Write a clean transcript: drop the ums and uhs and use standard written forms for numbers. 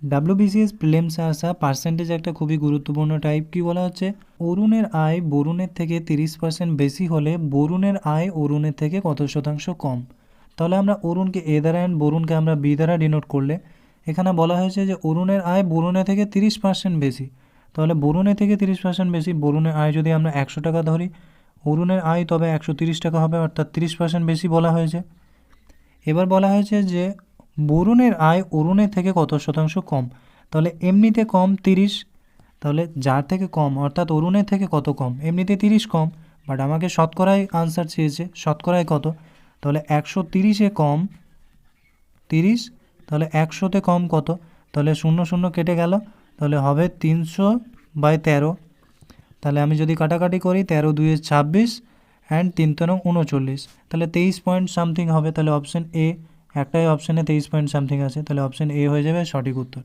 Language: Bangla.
ডাব্লিউবিসিএস প্রিলিমসে আসা পার্সেন্টেজ একটা খুবই গুরুত্বপূর্ণ টাইপ। কি বলা হচ্ছে, অরুণের আয় বরুণের থেকে 30% বেশি হলে বরুণের আয় অরুণের থেকে কত শতাংশ কম। তাহলে আমরা অরুণকে এ দ্বারা অ্যান্ড বরুণকে আমরা বি দ্বারা ডিনোট করলে এখানে বলা হয়েছে যে অরুণের আয় বরুণের থেকে 30% বেশি। তাহলে বরুণের থেকে 30% বেশি, বরুণের আয় যদি আমরা 100 টাকা ধরি, অরুণের আয় তবে 130 টাকা হবে, অর্থাৎ 30% বেশি বলা হয়েছে। এবার বলা হয়েছে যে বরুণের আয় অরুণের থেকে কত শতাংশ কম। তাহলে এমনিতে কম 30, তাহলে যার থেকে কম অর্থাৎ অরুণের থেকে কত কম, এমনিতে 30 কম, বাট আমাকে শতকরায় আনসার চেয়েছে, শতকরায় কত, তাহলে 130-এ কম 30, তাহলে 100-তে কম কত, তাহলে 0 0 কেটে গেল, তাহলে হবে 300/13। তাহলে আমি যদি কাটাকাটি করি 13 2 26 অ্যান্ড 3 3 39, তাহলে 23 পয়েন্ট সামথিং হবে। তাহলে অপশান এ, একটাই অপশানে 23 পয়েন্ট সামথিং আছে, তাহলে অপশান এ হয়ে যাবে সঠিক উত্তর।